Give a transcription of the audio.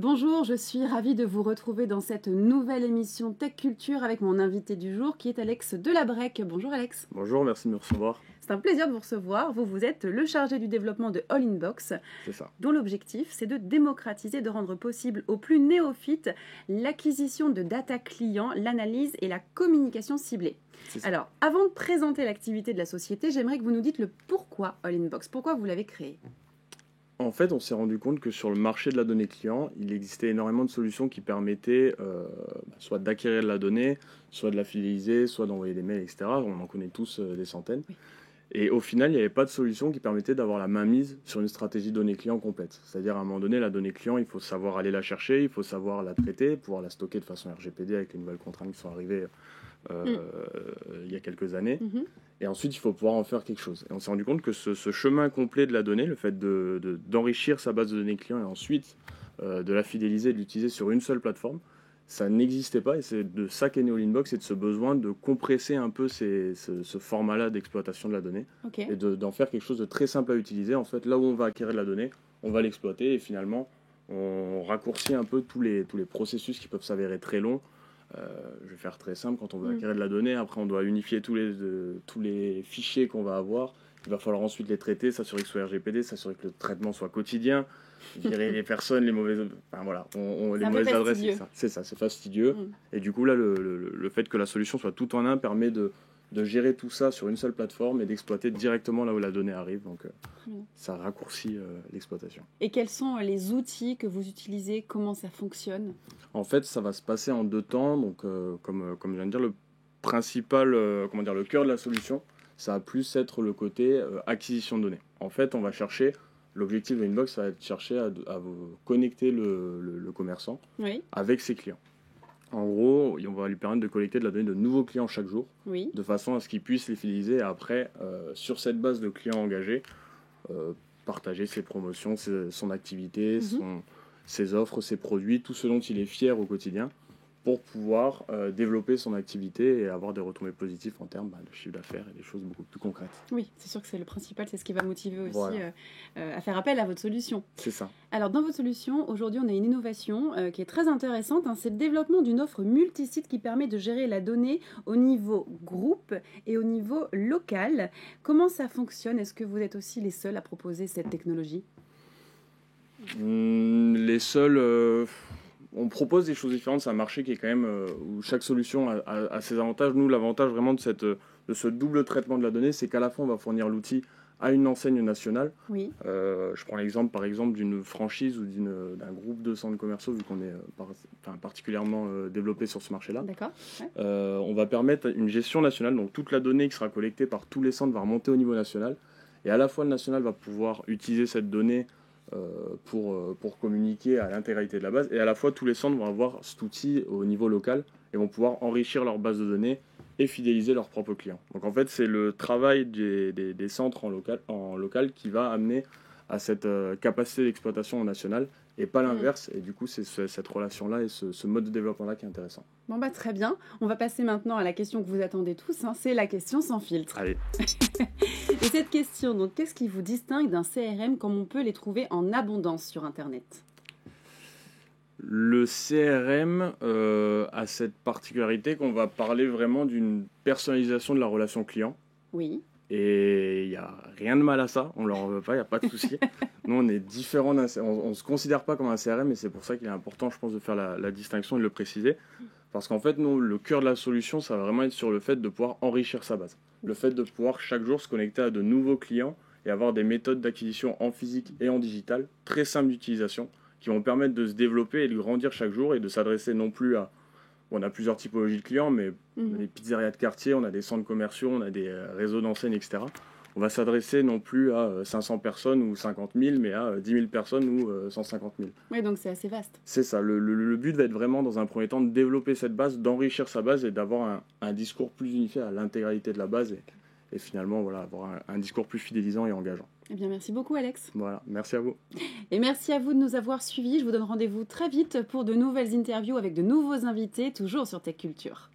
Bonjour, je suis ravie de vous retrouver dans cette nouvelle émission Tech Culture avec mon invité du jour qui est Alex Delabrec. Bonjour Alex. Bonjour, merci de me recevoir. C'est un plaisir de vous recevoir. Vous êtes le chargé du développement de All-in-Box, C'est ça. dont l'objectif c'est de démocratiser, de rendre possible aux plus néophytes l'acquisition de data clients, l'analyse et la communication ciblée. Alors, avant de présenter l'activité de la société, j'aimerais que vous nous dites le pourquoi All-in-Box, pourquoi vous l'avez créé. En fait, on s'est rendu compte que sur le marché de la donnée client, il existait énormément de solutions qui permettaient soit d'acquérir de la donnée, soit de la fidéliser, soit d'envoyer des mails, etc. On en connaît tous des centaines. Oui. Et au final, il n'y avait pas de solution qui permettait d'avoir la mainmise sur une stratégie donnée client complète. C'est-à-dire, à un moment donné, la donnée client, il faut savoir aller la chercher, il faut savoir la traiter, pouvoir la stocker de façon RGPD avec les nouvelles contraintes qui sont arrivées il y a quelques années. Et ensuite, il faut pouvoir en faire quelque chose. Et on s'est rendu compte que ce chemin complet de la donnée, le fait d'enrichir sa base de données client et ensuite de la fidéliser et de l'utiliser sur une seule plateforme, ça n'existait pas. Et c'est de ça qu'est né All-in-Box et de ce besoin de compresser un peu ce format-là d'exploitation de la donnée et d'en faire quelque chose de très simple à utiliser. En fait, là où on va acquérir de la donnée, on va l'exploiter et finalement, on raccourcit un peu tous les processus qui peuvent s'avérer très longs. Je vais faire très simple, quand on veut acquérir de la donnée, après on doit unifier tous les fichiers qu'on va avoir. Il va falloir ensuite les traiter, s'assurer que ce soit RGPD, s'assurer que le traitement soit quotidien, virer les personnes, les mauvaises... Enfin voilà, les mauvaises adresses, c'est ça, c'est fastidieux. Et du coup là, le fait que la solution soit tout en un permet de gérer tout ça sur une seule plateforme et d'exploiter directement là où la donnée arrive. Donc ça raccourcit l'exploitation. Et quels sont les outils que vous utilisez? Comment ça fonctionne? En fait, ça va se passer en deux temps. Donc, comme je viens de dire, le principal, le cœur de la solution, ça va plus être le côté acquisition de données. En fait, on va chercher, l'objectif de Inbox, ça va être de chercher à connecter le commerçant avec ses clients. En gros, on va lui permettre de collecter de la donnée de nouveaux clients chaque jour, de façon à ce qu'il puisse les fidéliser et après, sur cette base de clients engagés, partager ses promotions, son activité, ses offres, ses produits, tout ce dont il est fier au quotidien pour pouvoir développer son activité et avoir des retombées positives en termes de chiffre d'affaires et des choses beaucoup plus concrètes. Oui, c'est sûr que c'est le principal, c'est ce qui va motiver aussi à faire appel à votre solution. C'est ça. Alors, dans votre solution, aujourd'hui, on a une innovation qui est très intéressante. C'est le développement d'une offre multisite qui permet de gérer la donnée au niveau groupe et au niveau local. Comment ça fonctionne? Est-ce que vous êtes aussi les seuls à proposer cette technologie? Les seuls... On propose des choses différentes, c'est un marché qui est quand même où chaque solution a ses avantages. Nous, l'avantage vraiment de ce double traitement de la donnée, c'est qu'à la fois on va fournir l'outil à une enseigne nationale. Je prends l'exemple par exemple d'une franchise ou d'un groupe de centres commerciaux, vu qu'on est particulièrement développé sur ce marché-là. On va permettre une gestion nationale, donc toute la donnée qui sera collectée par tous les centres va remonter au niveau national. Et à la fois le national va pouvoir utiliser cette donnée pour communiquer à l'intégralité de la base, et à la fois tous les centres vont avoir cet outil au niveau local et vont pouvoir enrichir leur base de données et fidéliser leurs propres clients. Donc en fait c'est le travail des centres en local qui va amener à cette capacité d'exploitation en national et pas l'inverse, et du coup c'est cette relation-là et ce mode de développement-là qui est intéressant. Bon très bien, on va passer maintenant à la question que vous attendez tous, c'est la question sans filtre. Allez. Et cette question, donc, qu'est-ce qui vous distingue d'un CRM comme on peut les trouver en abondance sur Internet? Le CRM a cette particularité qu'on va parler vraiment d'une personnalisation de la relation client. Oui. Et il n'y a rien de mal à ça, on ne leur en veut pas, il n'y a pas de souci. Nous, on est différents on ne se considère pas comme un CRM, et c'est pour ça qu'il est important, je pense, de faire la distinction et de le préciser. Parce qu'en fait, nous, le cœur de la solution, ça va vraiment être sur le fait de pouvoir enrichir sa base. Le fait de pouvoir chaque jour se connecter à de nouveaux clients et avoir des méthodes d'acquisition en physique et en digital, très simples d'utilisation, qui vont permettre de se développer et de grandir chaque jour et de s'adresser non plus à... On a plusieurs typologies de clients, mais on a des pizzerias de quartier, on a des centres commerciaux, on a des réseaux d'enseignes, etc. On va s'adresser non plus à 500 personnes ou 50 000, mais à 10 000 personnes ou 150 000. Oui, donc c'est assez vaste. C'est ça. Le but va être vraiment, dans un premier temps, de développer cette base, d'enrichir sa base et d'avoir un discours plus unifié à l'intégralité de la base et finalement avoir un discours plus fidélisant et engageant. Eh bien, merci beaucoup, Alex. Voilà, merci à vous. Et merci à vous de nous avoir suivis. Je vous donne rendez-vous très vite pour de nouvelles interviews avec de nouveaux invités, toujours sur Tech Culture.